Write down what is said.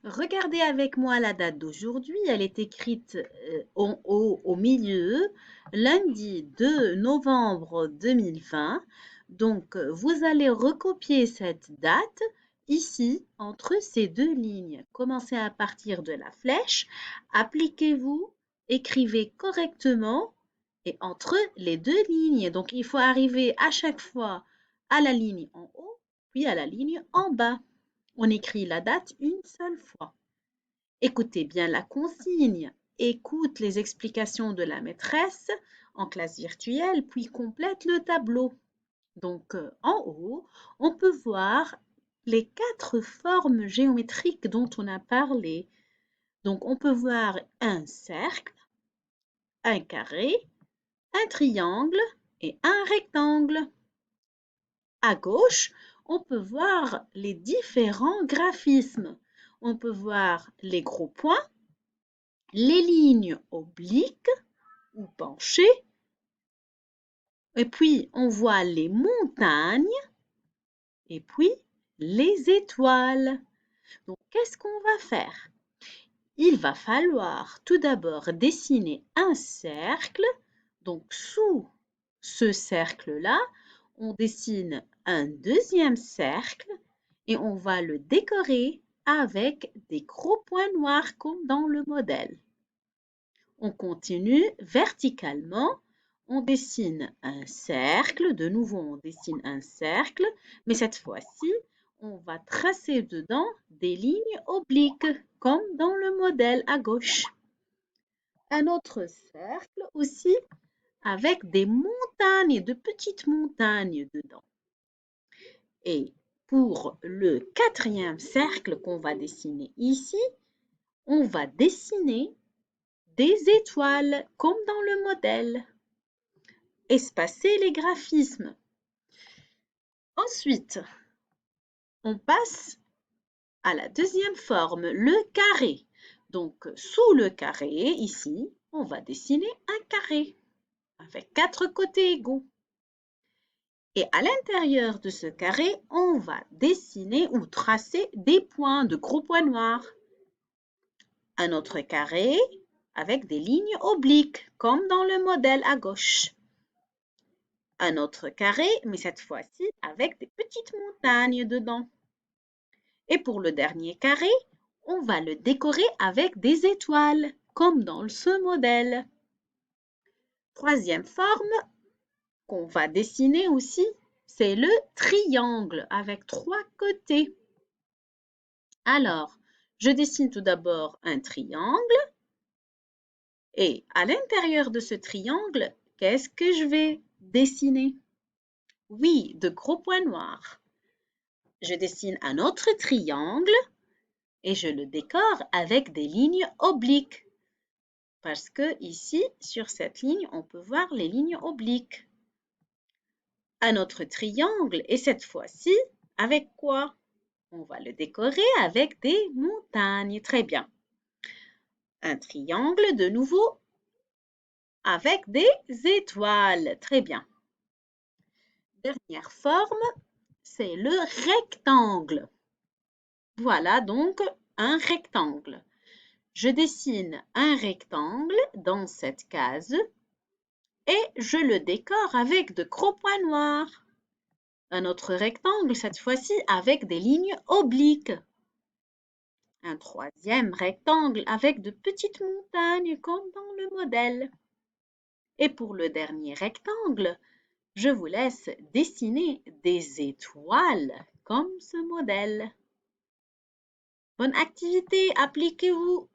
Regardez avec moi la date d'aujourd'hui. Elle est écrite en haut au milieu, lundi 2 novembre 2020. Donc, vous allez recopier cette date ici entre ces deux lignes. Commencez à partir de la flèche, appliquez-vous, écrivez correctement et entre les deux lignes. Donc, il faut arriver à chaque fois à la ligne en haut, puis à la ligne en bas. On écrit la date une seule fois. Écoutez bien la consigne, écoute les explications de la maîtresse en classe virtuelle, puis complète le tableau. Donc, en haut, on peut voir les 4 formes géométriques dont on a parlé. Donc, on peut voir un cercle, un carré, un triangle et un rectangle. À gauche, on peut voir les différents graphismes. On peut voir les gros points, les lignes obliques ou penchées, et puis on voit les montagnes et puis les étoiles. Donc, qu'est-ce qu'on va faire? Il va falloir tout d'abord dessiner un cercle. Donc, sous ce cercle-là, on dessine un deuxième cercle et on va le décorer avec des gros points noirs comme dans le modèle. On continue verticalement, on dessine un cercle, de nouveau on dessine un cercle, mais cette fois-ci, on va tracer dedans des lignes obliques, comme dans le modèle à gauche. Un autre cercle aussi avec des montagnes, de petites montagnes dedans. Et pour le quatrième cercle qu'on va dessiner ici, on va dessiner des étoiles comme dans le modèle. Espacer les graphismes. Ensuite, on passe à la deuxième forme, le carré. Donc, sous le carré, ici, on va dessiner un carré avec 4 côtés égaux. Et à l'intérieur de ce carré, on va dessiner ou tracer des points, de gros points noirs. Un autre carré avec des lignes obliques, comme dans le modèle à gauche. Un autre carré, mais cette fois-ci avec des petites montagnes dedans. Et pour le dernier carré, on va le décorer avec des étoiles, comme dans ce modèle. Troisième forme qu'on va dessiner aussi, c'est le triangle avec 3 côtés. Alors, je dessine tout d'abord un triangle et à l'intérieur de ce triangle, qu'est-ce que je vais dessiner? Oui, de gros points noirs. Je dessine un autre triangle et je le décore avec des lignes obliques. Parce que ici, sur cette ligne, on peut voir les lignes obliques. Un autre triangle et cette fois-ci, avec quoi? On va le décorer avec des montagnes. Très bien. Un triangle de nouveau avec des étoiles. Très bien. Dernière forme, c'est le rectangle. Voilà donc un rectangle. Je dessine un rectangle dans cette case et je le décore avec de gros points noirs. Un autre rectangle, cette fois-ci avec des lignes obliques. Un troisième rectangle avec de petites montagnes comme dans le modèle. Et pour le dernier rectangle, je vous laisse dessiner des étoiles comme ce modèle. Bonne activité, appliquez-vous.